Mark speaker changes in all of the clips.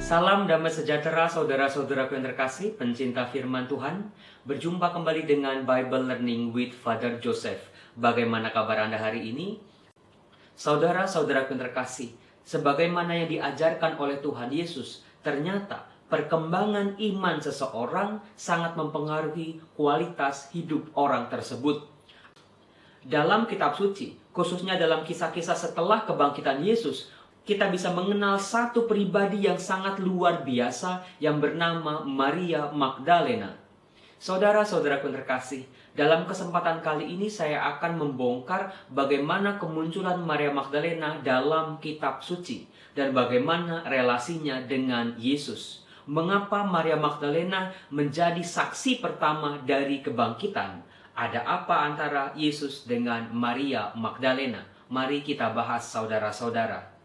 Speaker 1: Salam damai sejahtera saudara-saudaraku yang terkasih, pencinta firman Tuhan. Berjumpa kembali dengan Bible Learning with Father Joseph. Bagaimana kabar Anda hari ini? Saudara-saudaraku yang terkasih, sebagaimana yang diajarkan oleh Tuhan Yesus, ternyata perkembangan iman seseorang sangat mempengaruhi kualitas hidup orang tersebut. Dalam kitab suci, khususnya dalam kisah-kisah setelah kebangkitan Yesus, kita bisa mengenal satu pribadi yang sangat luar biasa yang bernama Maria Magdalena. Saudara-saudaraku yang terkasih, dalam kesempatan kali ini saya akan membongkar bagaimana kemunculan Maria Magdalena dalam kitab suci dan bagaimana relasinya dengan Yesus. Mengapa Maria Magdalena menjadi saksi pertama dari kebangkitan? Ada apa antara Yesus dengan Maria Magdalena? Mari kita bahas saudara-saudara.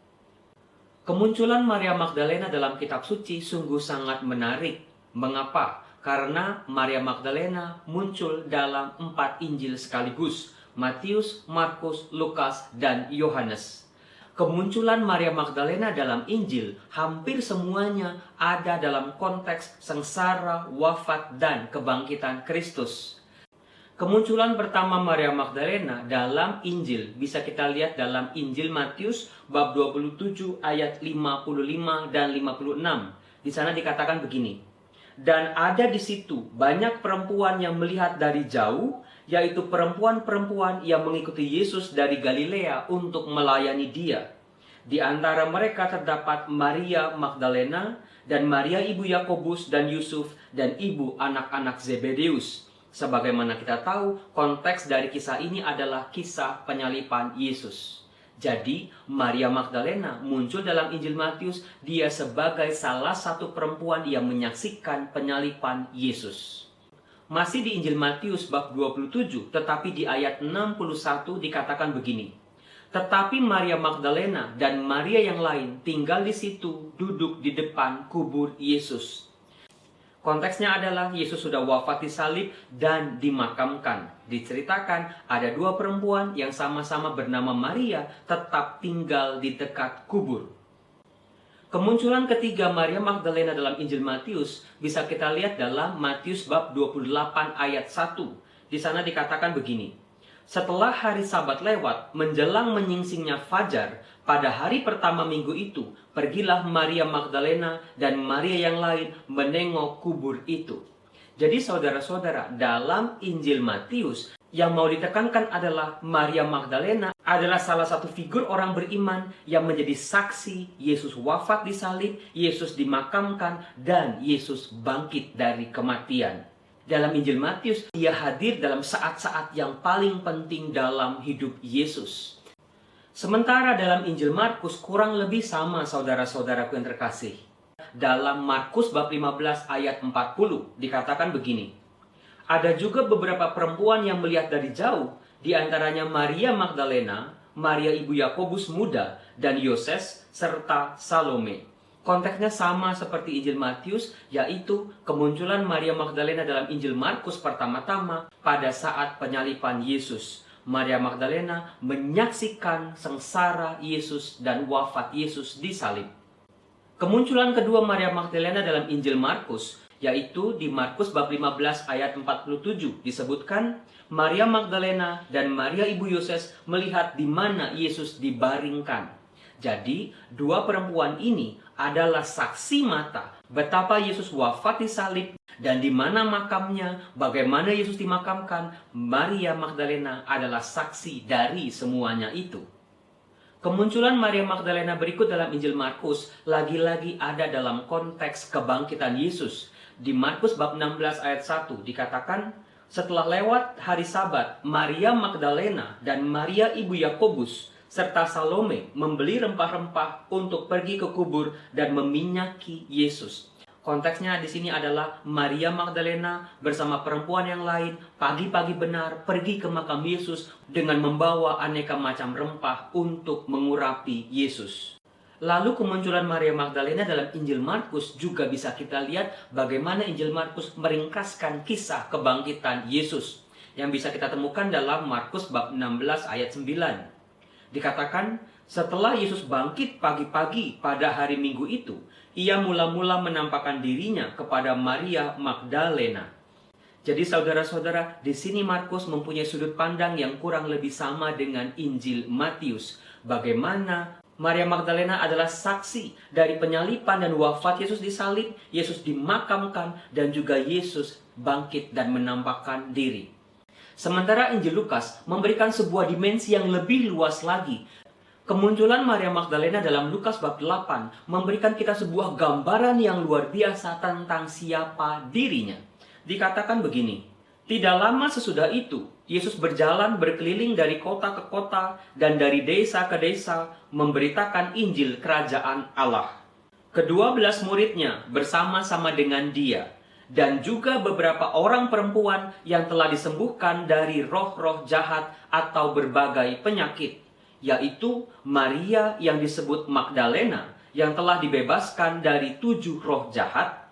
Speaker 1: Kemunculan Maria Magdalena dalam kitab suci sungguh sangat menarik. Mengapa? Karena Maria Magdalena muncul dalam 4 Injil sekaligus, Matius, Markus, Lukas, dan Yohanes. Kemunculan Maria Magdalena dalam Injil hampir semuanya ada dalam konteks sengsara, wafat, dan kebangkitan Kristus. Kemunculan pertama Maria Magdalena dalam Injil bisa kita lihat dalam Injil Matius bab 27 ayat 55 dan 56. Di sana dikatakan begini. Dan ada di situ banyak perempuan yang melihat dari jauh, yaitu perempuan-perempuan yang mengikuti Yesus dari Galilea untuk melayani Dia. Di antara mereka terdapat Maria Magdalena dan Maria ibu Yakobus dan Yusuf dan ibu anak-anak Zebedeus. Sebagaimana kita tahu, konteks dari kisah ini adalah kisah penyalipan Yesus. Jadi, Maria Magdalena muncul dalam Injil Matius, dia sebagai salah satu perempuan yang menyaksikan penyalipan Yesus. Masih di Injil Matius bab 27, tetapi di ayat 61 dikatakan begini. Tetapi Maria Magdalena dan Maria yang lain tinggal di situ, duduk di depan kubur Yesus. Konteksnya adalah Yesus sudah wafat di salib dan dimakamkan. Diceritakan ada 2 perempuan yang sama-sama bernama Maria tetap tinggal di dekat kubur. Kemunculan ketiga Maria Magdalena dalam Injil Matius bisa kita lihat dalam Matius bab 28 ayat 1. Di sana dikatakan begini. Setelah hari Sabat lewat, menjelang menyingsingnya fajar, pada hari pertama minggu itu, pergilah Maria Magdalena dan Maria yang lain menengok kubur itu. Jadi saudara-saudara, dalam Injil Matius, yang mau ditekankan adalah Maria Magdalena adalah salah satu figur orang beriman yang menjadi saksi Yesus wafat di salib, Yesus dimakamkan, dan Yesus bangkit dari kematian. Dalam Injil Matius, dia hadir dalam saat-saat yang paling penting dalam hidup Yesus. Sementara dalam Injil Markus kurang lebih sama saudara-saudaraku yang terkasih. Dalam Markus bab 15 ayat 40 dikatakan begini. Ada juga beberapa perempuan yang melihat dari jauh, di antaranya Maria Magdalena, Maria ibu Yakobus muda, dan Yoses, serta Salome. Konteksnya sama seperti Injil Matius, yaitu kemunculan Maria Magdalena dalam Injil Markus pertama-tama pada saat penyalipan Yesus. Maria Magdalena menyaksikan sengsara Yesus dan wafat Yesus di salib. Kemunculan kedua Maria Magdalena dalam Injil Markus, yaitu di Markus bab 15 ayat 47 disebutkan, Maria Magdalena dan Maria ibu Yoses melihat di mana Yesus dibaringkan. Jadi, 2 perempuan ini adalah saksi mata betapa Yesus wafat di salib dan di mana makamnya, bagaimana Yesus dimakamkan. Maria Magdalena adalah saksi dari semuanya itu. Kemunculan Maria Magdalena berikut dalam Injil Markus lagi-lagi ada dalam konteks kebangkitan Yesus. Di Markus bab 16 ayat 1 dikatakan, setelah lewat hari Sabat, Maria Magdalena dan Maria ibu Yakobus serta Salome membeli rempah-rempah untuk pergi ke kubur dan meminyaki Yesus. Konteksnya di sini adalah Maria Magdalena bersama perempuan yang lain pagi-pagi benar pergi ke makam Yesus dengan membawa aneka macam rempah untuk mengurapi Yesus. Lalu kemunculan Maria Magdalena dalam Injil Markus juga bisa kita lihat bagaimana Injil Markus meringkaskan kisah kebangkitan Yesus yang bisa kita temukan dalam Markus bab 16 ayat 9. Dikatakan, Setelah Yesus bangkit pagi-pagi pada hari Minggu itu, ia mula-mula menampakkan dirinya kepada Maria Magdalena. Jadi saudara-saudara, di sini Markus mempunyai sudut pandang yang kurang lebih sama dengan Injil Matius. Bagaimana Maria Magdalena adalah saksi dari penyaliban dan wafat Yesus disalib, Yesus dimakamkan, dan juga Yesus bangkit dan menampakkan diri. Sementara Injil Lukas memberikan sebuah dimensi yang lebih luas lagi. Kemunculan Maria Magdalena dalam Lukas bab 8 memberikan kita sebuah gambaran yang luar biasa tentang siapa dirinya. Dikatakan begini, tidak lama sesudah itu, Yesus berjalan berkeliling dari kota ke kota dan dari desa ke desa memberitakan Injil Kerajaan Allah. Ke-12 muridnya bersama-sama dengan dia, dan juga beberapa orang perempuan yang telah disembuhkan dari roh-roh jahat atau berbagai penyakit, yaitu Maria yang disebut Magdalena, yang telah dibebaskan dari 7 roh jahat.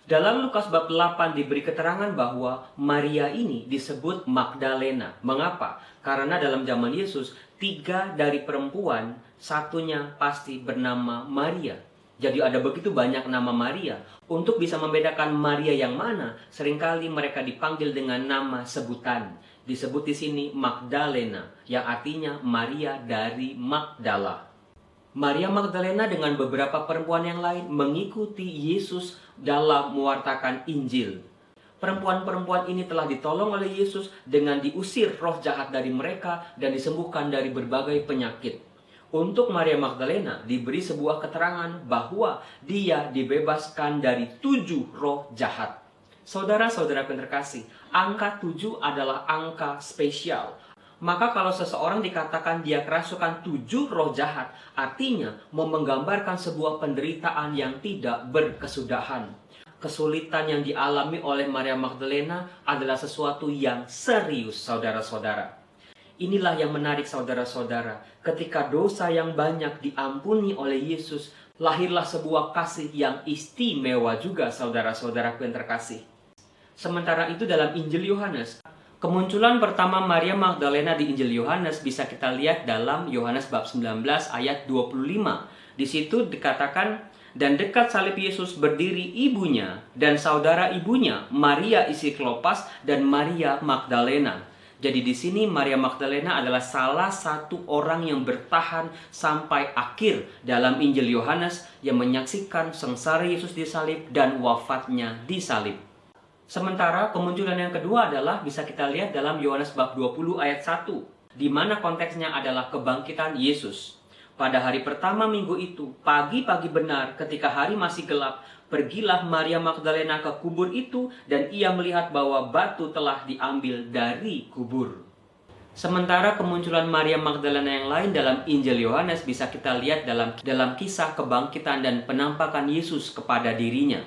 Speaker 1: Dalam Lukas bab 8 diberi keterangan bahwa Maria ini disebut Magdalena. Mengapa? Karena dalam zaman Yesus, 3 dari perempuan, satunya pasti bernama Maria. Jadi ada begitu banyak nama Maria. Untuk bisa membedakan Maria yang mana, seringkali mereka dipanggil dengan nama sebutan. Disebut di sini Magdalena, yang artinya Maria dari Magdala. Maria Magdalena dengan beberapa perempuan yang lain mengikuti Yesus dalam mewartakan Injil. Perempuan-perempuan ini telah ditolong oleh Yesus dengan diusir roh jahat dari mereka dan disembuhkan dari berbagai penyakit. Untuk Maria Magdalena diberi sebuah keterangan bahwa dia dibebaskan dari 7 roh jahat. Saudara-saudara yang terkasih, angka 7 adalah angka spesial. Maka kalau seseorang dikatakan dia kerasukan 7 roh jahat, artinya mau menggambarkan sebuah penderitaan yang tidak berkesudahan. Kesulitan yang dialami oleh Maria Magdalena adalah sesuatu yang serius, saudara-saudara. Inilah yang menarik, saudara-saudara. Ketika dosa yang banyak diampuni oleh Yesus, lahirlah sebuah kasih yang istimewa juga, saudara-saudaraku yang terkasih. Sementara itu dalam Injil Yohanes, kemunculan pertama Maria Magdalena di Injil Yohanes bisa kita lihat dalam Yohanes bab 19 ayat 25. Di situ dikatakan, dan dekat salib Yesus berdiri ibunya dan saudara ibunya, Maria isi Klopas dan Maria Magdalena. Jadi di sini Maria Magdalena adalah salah satu orang yang bertahan sampai akhir dalam Injil Yohanes yang menyaksikan sengsara Yesus disalib dan wafatnya disalib. Sementara kemunculan yang kedua adalah bisa kita lihat dalam Yohanes bab 20 ayat 1, di mana konteksnya adalah kebangkitan Yesus. Pada hari pertama minggu itu, pagi-pagi benar ketika hari masih gelap, pergilah Maria Magdalena ke kubur itu dan ia melihat bahwa batu telah diambil dari kubur. Sementara kemunculan Maria Magdalena yang lain dalam Injil Yohanes bisa kita lihat dalam kisah kebangkitan dan penampakan Yesus kepada dirinya.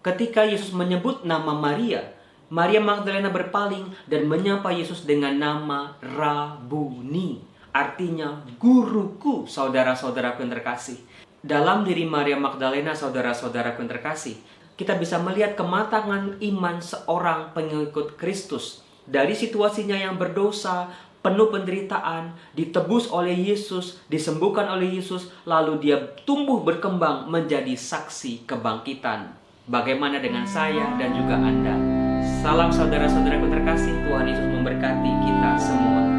Speaker 1: Ketika Yesus menyebut nama Maria, Maria Magdalena berpaling dan menyapa Yesus dengan nama Rabuni. Artinya guruku, saudara-saudaraku yang terkasih. Dalam diri Maria Magdalena, saudara-saudaraku yang terkasih, kita bisa melihat kematangan iman seorang pengikut Kristus. Dari situasinya yang berdosa, penuh penderitaan, ditebus oleh Yesus, disembuhkan oleh Yesus, lalu dia tumbuh berkembang menjadi saksi kebangkitan. Bagaimana dengan saya dan juga Anda? Salam saudara-saudaraku terkasih, Tuhan Yesus memberkati kita semua.